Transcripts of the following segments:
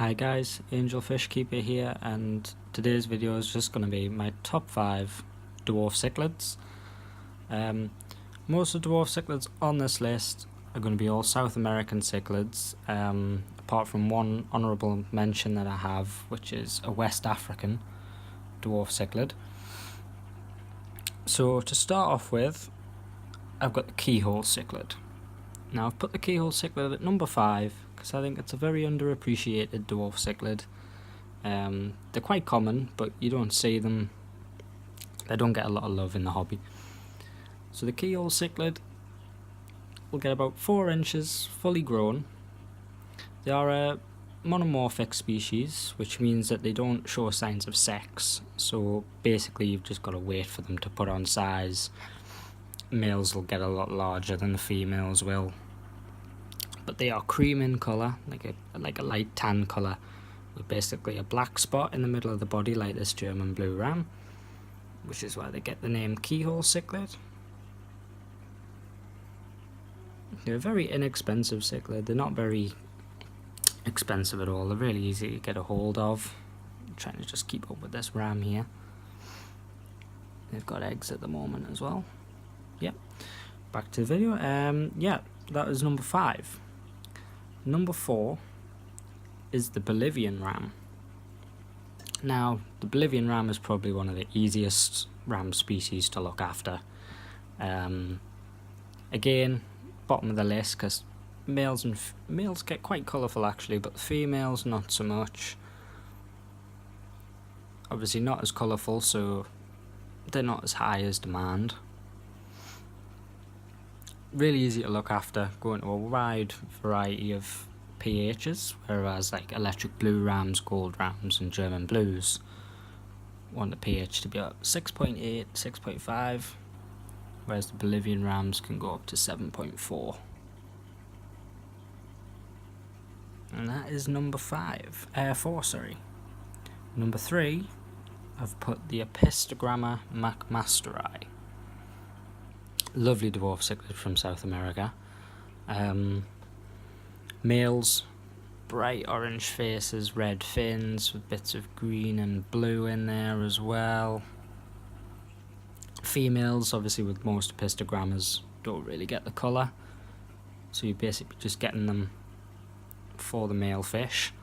Hi guys, Angelfish Keeper here, and today's video is just going to be my top 5 Dwarf Cichlids. Most of the Dwarf Cichlids on this list are going to be all South American cichlids, apart from one honourable mention that I have, which is a West African Dwarf Cichlid. So to start off with, I've got the Keyhole Cichlid. Now I've put the Keyhole Cichlid at number 5 because I think it's a very underappreciated Dwarf Cichlid. They're quite common, but you don't see them. They don't get a lot of love in the hobby. So the Keyhole Cichlid will get about 4 inches fully grown. They are a monomorphic species, which means that they don't show signs of sex. So basically you've just got to wait for them to put on size. Males will get a lot larger than the females will. But they are cream in colour, like a light tan colour, with basically a black spot in the middle of the body like this German blue ram, which is why they get the name Keyhole Cichlid. They're a very inexpensive cichlid. They're not very expensive at all. They're really easy to get a hold of. I'm trying to just keep up with this ram here. They've got eggs at the moment as well. Yep. Back to the video. Yeah, that was number 5. Number 4 is the Bolivian Ram. Now, the Bolivian Ram is probably one of the easiest ram species to look after. Again, bottom of the list because males get quite colourful actually, but the females not so much. Obviously not as colourful, so they're not as high as demand. Really easy to look after, go into a wide variety of pHs, whereas like electric blue rams, gold rams and German blues want the pH to be at 6.8, 6.5, whereas the Bolivian rams can go up to 7.4. And that is number 4, sorry. Number 3, I've put the Apistogramma Macmasteri. Lovely dwarf cichlid from South America. Males, bright orange faces, red fins with bits of green and blue in there as well. Females, obviously with most apistogrammas, don't really get the colour, so you're basically just getting them for the male fish,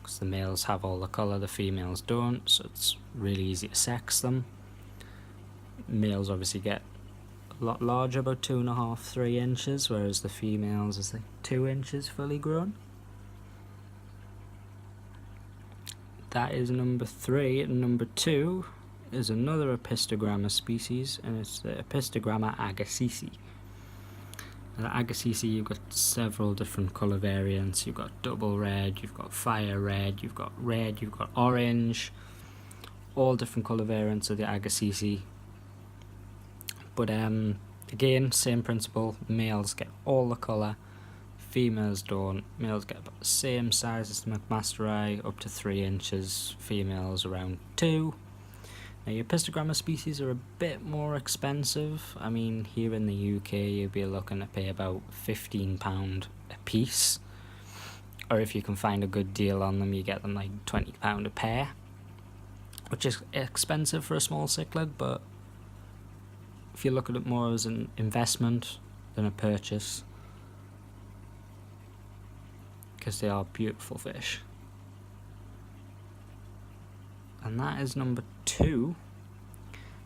because the males have all the colour, the females don't, so it's really easy to sex them. Males obviously get a lot larger, about 2.5, 3 inches, whereas the females is like 2 inches fully grown. That is number 3, and number 2 is another Apistogramma species, and it's the Apistogramma Agassizii. Now, the Agassizii, you've got several different colour variants. You've got double red, you've got fire red, you've got orange, all different colour variants of the Agassizii. But again, same principle, males get all the colour, females don't. Males get about the same size as the Macmasteri, up to 3 inches, females around 2. Now your Apistogramma species are a bit more expensive. I mean, here in the UK you'll be looking to pay about £15 a piece, or if you can find a good deal on them you get them like £20 a pair, which is expensive for a small cichlid, but if you look at it more as an investment than a purchase, because they are beautiful fish. And that is number 2.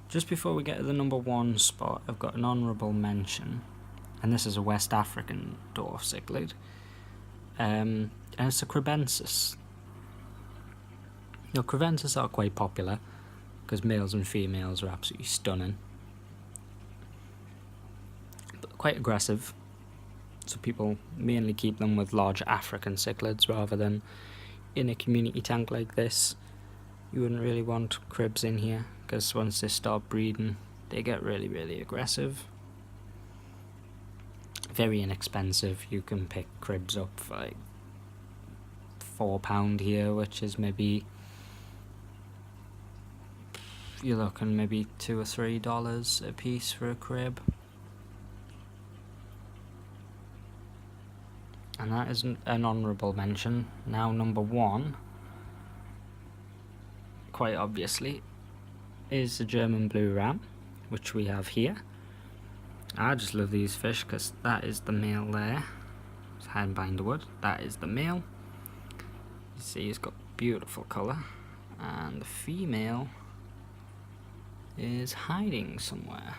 Just before we get to the number 1 spot, I've got an honourable mention, and this is a West African dwarf cichlid, and it's a Kribensis. Now Kribensis are quite popular because males and females are absolutely stunning, but quite aggressive, so people mainly keep them with large African cichlids rather than in a community tank like this. You wouldn't really want cribs in here, because once they start breeding they get really aggressive. Very inexpensive. You can pick cribs up for like £4 here, which is maybe, you're looking maybe $2 or $3 a piece for a crib. and that is an honourable mention. Now number 1, quite obviously, is the German blue ram, which we have here. I just love these fish because that is the male there. It's hiding behind the wood. That is the male. You see he's got beautiful colour, and the female is hiding somewhere.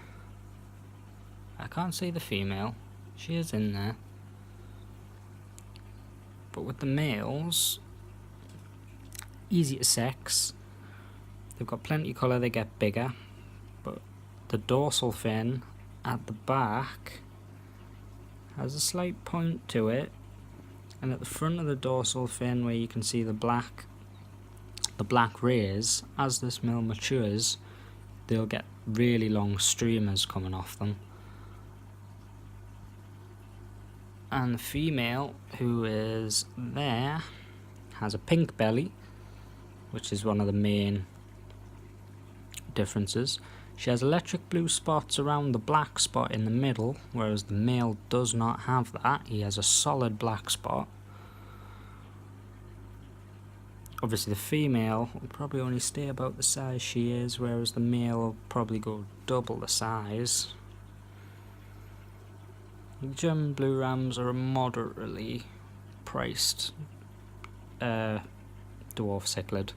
I can't see the female. She is in there. But with the males, easy to sex. They've got plenty of colour, they get bigger. But the dorsal fin at the back has a slight point to it. And at the front of the dorsal fin, where you can see the black rays, as this male matures, they'll get really long streamers coming off them. And the female, who is there, has a pink belly, which is one of the main differences. She has electric blue spots around the black spot in the middle, whereas the male does not have that. He has a solid black spot. Obviously the female will probably only stay about the size she is, whereas the male will probably go double the size. The German blue rams are a moderately priced dwarf cichlid,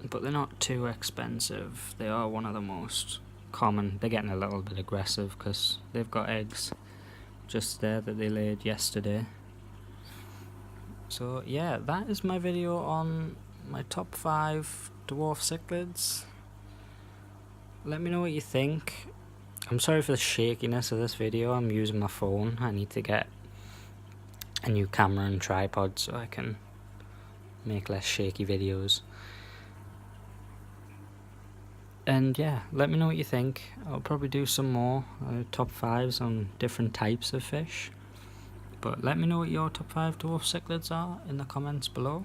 but they're not too expensive. They are one of the most common. They're getting a little bit aggressive because they've got eggs just there that they laid yesterday. So yeah, that is my video on my top 5 dwarf cichlids. Let me know what you think. I'm sorry for the shakiness of this video. I'm using my phone. I need to get a new camera and tripod so I can make less shaky videos. And yeah, let me know what you think. I'll probably do some more top 5s on different types of fish. But let me know what your top 5 dwarf cichlids are in the comments below.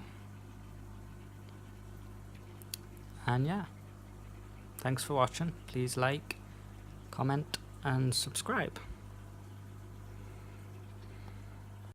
And yeah, thanks for watching. Please like, comment and subscribe.